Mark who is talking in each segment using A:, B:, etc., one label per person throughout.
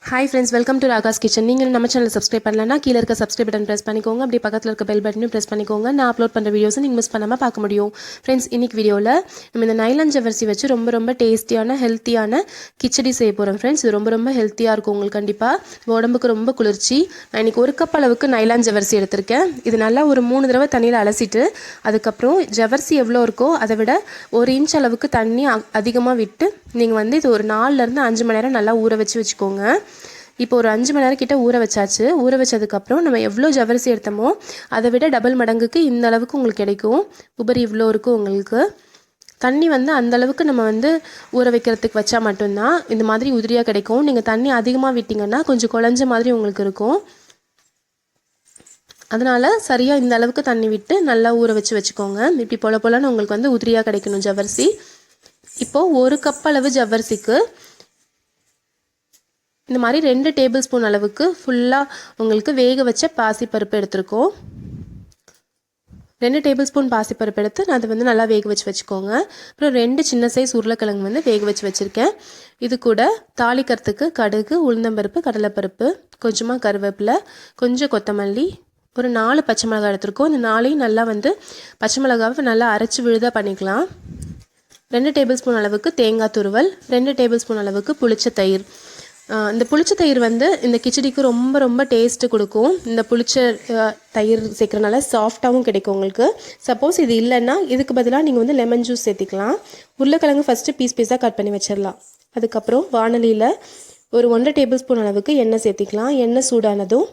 A: Hi friends, welcome to Ragas kitchen. நீங்கள் நம்ம சேனலை சப்ஸ்கிரைப் பண்ணலனா கீழ இருக்க சப்ஸ்கிரைப் பட்டன் பிரஸ் பண்ணிக்கோங்க. அப்படியே பக்கத்துல இருக்க பெல் பட்டனையும் பிரஸ் பண்ணிக்கோங்க. நான் அப்லோட் பண்ற வீடியோஸ் நீங்க மிஸ் பண்ணாம பார்க்க முடியும். फ्रेंड्स, இன்னைக்கு வீடியோல நம்ம இந்த நைலான் ஜவ்வரிசி வச்சு ரொம்ப டேஸ்டியான ஹெல்த்தியான கிச்சடி செய்ய போறோம். फ्रेंड्स, இது ரொம்ப ஹெல்த்தியா இருக்கும். உங்களுக்கு கண்டிப்பா உடம்புக்கு ரொம்ப குளிர்ச்சி. நான் இன்னைக்கு ஒரு கப் அளவுக்கு நைலான் ஜவ்வரிசி எடுத்துர்க்கேன். இது நல்லா ஒரு 3 தடவை தண்ணியில அலசிட்டு அதுக்கு அப்புறம் ஜவ்வரிசி எவ்வளவு இருக்கோ அதை விட 1 இன்ச் அளவுக்கு தண்ணி அதிகமா விட்டு நீங்க வந்து இது ஒரு 4 ல இருந்து 5 மணி நேரம் நல்லா ஊற வச்சுக்கோங்க. இப்போ ஒரு 5 மணி நேரம் கிட்ட ஊற வச்சாச்சு. ஊற வச்சதுக்கு அப்புறம் நம்ம எவ்வளோ ஜவ்வரிசி எடுத்தோமோ அதை விட டபுள் மடங்குக்கு இந்த அளவுக்கு உங்களுக்கு கிடைக்கும். உபரி இவ்வளோ இருக்கும் உங்களுக்கு. தண்ணி வந்து அந்த அளவுக்கு நம்ம வந்து ஊற வைக்கிறதுக்கு வச்சா மட்டும்தான் இந்த மாதிரி உதிரியாக கிடைக்கும். நீங்கள் தண்ணி அதிகமாக விட்டிங்கன்னா கொஞ்சம் குழஞ்ச மாதிரி உங்களுக்கு இருக்கும். அதனால் சரியாக இந்த அளவுக்கு தண்ணி விட்டு நல்லா ஊற வச்சுக்கோங்க. இப்படி போலன்னு உங்களுக்கு வந்து உதிரியாக கிடைக்கணும் ஜவ்வரிசி. இப்போது 1 கப் அளவு ஜவ்வரிசிக்கு இந்த மாதிரி 2 டேபிள் ஸ்பூன் அளவுக்கு ஃபுல்லாக உங்களுக்கு வேக வச்ச பாசிப்பருப்பு எடுத்துருக்கோம். 2 டேபிள் ஸ்பூன் பாசிப்பருப்பு எடுத்து நான் அதை வந்து நல்லா வேக வச்சுக்கோங்க. அப்புறம் 2 சின்ன சைஸ் உருளைக்கிழங்கு வந்து வேக வச்சுருக்கேன். இது கூட தாளிக்கிறதுக்கு கடுகு, உளுந்தம்பருப்பு, கடலைப்பருப்பு, கொஞ்சமாக கருவேப்பிலை, கொஞ்சம் கொத்தமல்லி, ஒரு 4 பச்சை மிளகாய் எடுத்துருக்கோம். இந்த 4ஐயும் நல்லா வந்து பச்சை மிளகாவை நல்லா அரைச்சி விழுதாக பண்ணிக்கலாம். 2 டேபிள் ஸ்பூன் அளவுக்கு தேங்காய் துருவல், 2 டேபிள் ஸ்பூன் அளவுக்கு புளிச்ச தயிர். இந்த புளிச்ச தயிர் வந்து இந்த கிச்சடிக்கு ரொம்ப டேஸ்ட்டு கொடுக்கும். இந்த புளிச்ச தயிர் சேர்க்குறனால சாஃப்டாகவும் கிடைக்கும் உங்களுக்கு. சப்போஸ் இது இல்லைன்னா இதுக்கு பதிலாக நீங்கள் வந்து லெமன் ஜூஸ் சேர்த்திக்கலாம். உருளைக்கிழங்கு ஃபஸ்ட்டு பீஸாக கட் பண்ணி வச்சிடலாம். அதுக்கப்புறம் வானலியில் ஒரு 1.5 டேபிள் ஸ்பூன் அளவுக்கு எண்ணெய் சேர்த்திக்கலாம். எண்ணெய் சூடானதும்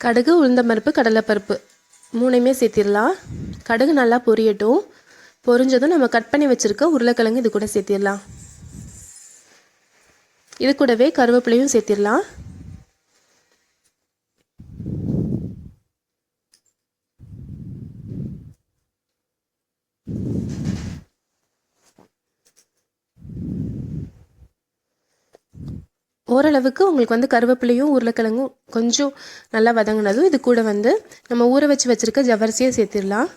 A: கடுகு, உளுந்தம்பருப்பு, கடலைப்பருப்பு 3ஐயுமே சேர்த்திடலாம். கடுகு நல்லா பொரியட்டும். பொரிஞ்சதும் நம்ம கட் பண்ணி வச்சுருக்க உருளைக்கிழங்கு இது கூட சேர்த்திடலாம். இது கூடவே கருவேப்பிலையும் சேர்த்திடலாம். ஓரளவுக்கு உங்களுக்கு வந்து கருவேப்பிலையும் உருளைக்கிழங்கும் கொஞ்சம் நல்லா வதங்கினதும் இது கூட வந்து நம்ம ஊற வச்சுருக்க ஜவ்வரிசியை சேர்த்திடலாம்.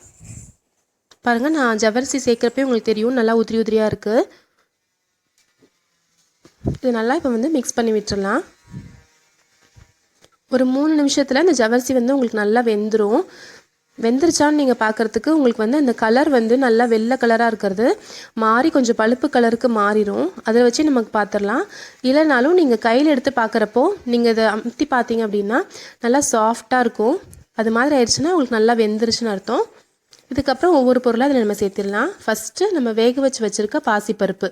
A: பாருங்கள், நான் ஜவ்வரிசி சேர்க்குறப்பே உங்களுக்கு தெரியும் நல்லா உதிரியாக இருக்குது. இது நல்லா இப்போ வந்து மிக்ஸ் பண்ணி விட்டுடலாம். ஒரு 3 நிமிஷத்தில் இந்த ஜவ்வரிசி வந்து உங்களுக்கு நல்லா வெந்துருச்சான்னு நீங்கள் பார்க்குறதுக்கு உங்களுக்கு வந்து அந்த கலர் வந்து நல்லா வெள்ளை கலராக இருக்கிறது மாறி கொஞ்சம் பழுப்பு கலருக்கு மாறிடும். அதை வச்சு நமக்கு பார்த்துடலாம். இல்லைனாலும் நீங்கள் கையில் எடுத்து பார்க்குறப்போ நீங்கள் இதை அமுத்தி பார்த்தீங்க அப்படின்னா நல்லா சாஃப்டாக இருக்கும். அது மாதிரி ஆயிடுச்சுன்னா உங்களுக்கு நல்லா வெந்துருச்சுன்னு அர்த்தம். இதுக்கப்புறம் ஒவ்வொரு பொருளாக அதில் நம்ம சேர்த்திடலாம். ஃபஸ்ட்டு நம்ம வேக வச்சுருக்க பாசிப்பருப்பு,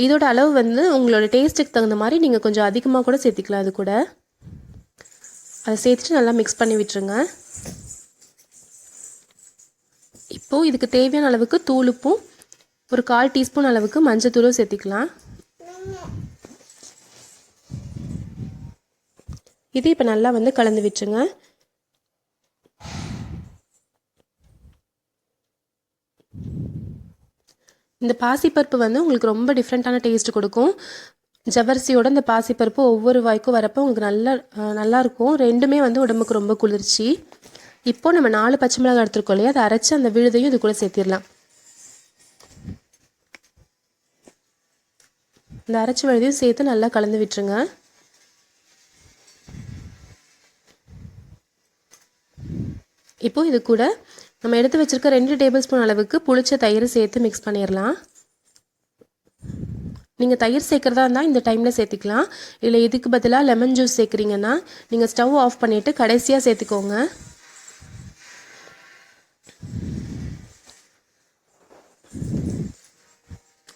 A: இதோட அளவு வந்து உங்களோட டேஸ்ட்டுக்கு தகுந்த மாதிரி நீங்கள் கொஞ்சம் அதிகமாக கூட சேர்த்திக்கலாம். அது கூட அதை சேர்த்துட்டு நல்லா மிக்ஸ் பண்ணி விட்டுருங்க. இப்போது இதுக்கு தேவையான அளவுக்கு தூளுப்பும் ஒரு 1/4 டீஸ்பூன் அளவுக்கு மஞ்சத்தூளும் சேர்த்திக்கலாம். இது இப்போ நல்லா வந்து கலந்து விட்டுருங்க. இந்த பாசிப்பருப்பு வந்து உங்களுக்கு ரொம்ப டிஃப்ரெண்ட்டான டேஸ்ட் கொடுக்கும். ஜவ்வரிசியோட இந்த பாசிப்பருப்பு ஒவ்வொரு வாய்க்கும் வரப்போ உங்களுக்கு நல்லாயிருக்கும். ரெண்டுமே வந்து உடம்புக்கு ரொம்ப குளிர்ச்சி. இப்போ நம்ம 4 பச்சை மிளகாய் எடுத்துருக்கோம் இல்லையா, அதை அரைச்சி அந்த விழுதையும் இது கூட சேர்த்திடலாம். இந்த அரைச்சி விழுதையும் சேர்த்து நல்லா கலந்து விட்டுருங்க. இப்போது இது கூட நம்ம எடுத்து வச்சுருக்க 2 டேபிள் ஸ்பூன் அளவுக்கு புளிச்ச தயிர் சேர்த்து மிக்ஸ் பண்ணிடலாம். நீங்கள் தயிர் சேர்க்குறதா இருந்தால் இந்த டைமில் சேர்த்துக்கலாம். இல்லை இதுக்கு பதிலாக லெமன் ஜூஸ் சேர்க்குறீங்கன்னா நீங்கள் ஸ்டவ் ஆஃப் பண்ணிவிட்டு கடைசியாக சேர்த்துக்கோங்க.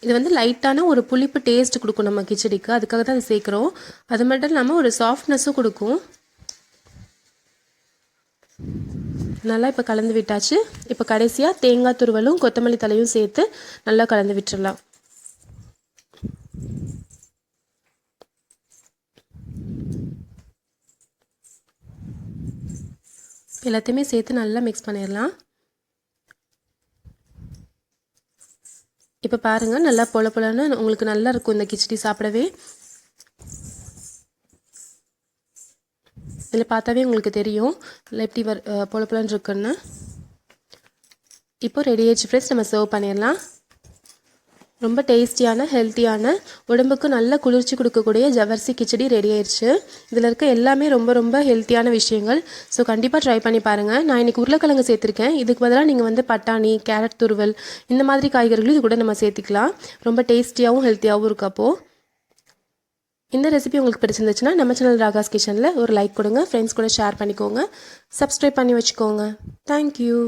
A: இது வந்து லைட்டான ஒரு புளிப்பு டேஸ்ட் கொடுக்கும் நம்ம கிச்சடிக்கு. அதுக்காக தான் அதை சேர்க்குறோம். அது மட்டும் இல்லாமல் ஒரு சாஃப்ட்னஸும் கொடுக்கும். நல்லா இப்போ கலந்து விட்டாச்சு. இப்போ கடைசியாக தேங்காய் துருவலும் கொத்தமல்லி தலையும் சேர்த்து நல்லா கலந்து விட்டுடலாம். எல்லாத்தையுமே சேர்த்து நல்லா மிக்ஸ் பண்ணிடலாம். இப்போ பாருங்கள், நல்லா பொலன்னு உங்களுக்கு நல்லா இருக்கும் இந்த கிச்சடி சாப்பிடவே. இதில் பார்த்தாவே உங்களுக்கு தெரியும் இல்லை எப்படி பொலன்னு இருக்குன்னு. இப்போ ரெடி ஆயிடுச்சு ஃப்ரெண்ட்ஸ், நம்ம சர்வ் பண்ணிடலாம். ரொம்ப டேஸ்டியான ஹெல்த்தியான உடம்புக்கு நல்ல குளிர்ச்சி கொடுக்கக்கூடிய ஜவ்வரிசி கிச்சடி ரெடி ஆயிடுச்சு. இதில் இருக்க எல்லாமே ரொம்ப ரொம்ப ஹெல்த்தியான விஷயங்கள். ஸோ கண்டிப்பாக ட்ரை பண்ணி பாருங்கள். நான் இன்றைக்கி உருளைக்கிழங்கு சேர்த்துருக்கேன். இதுக்கு பதிலாக நீங்கள் பட்டாணி, கேரட் துருவல் இந்த மாதிரி காய்கறிகளும் இது கூட நம்ம சேர்த்துக்கலாம். ரொம்ப டேஸ்டியாகவும் ஹெல்த்தியாகவும் இருக்கு. அப்போது இந்த ரெசிபி உங்களுக்கு பிடிச்சிருந்துச்சுன்னா நம்ம சேனல் ராகாஸ் கிச்சனில் ஒரு லைக் கொடுங்க, ஃப்ரெண்ட்ஸ் கூட ஷேர் பண்ணிக்கோங்க, சப்ஸ்கிரைப் பண்ணி வச்சுக்கோங்க. தேங்க்யூ.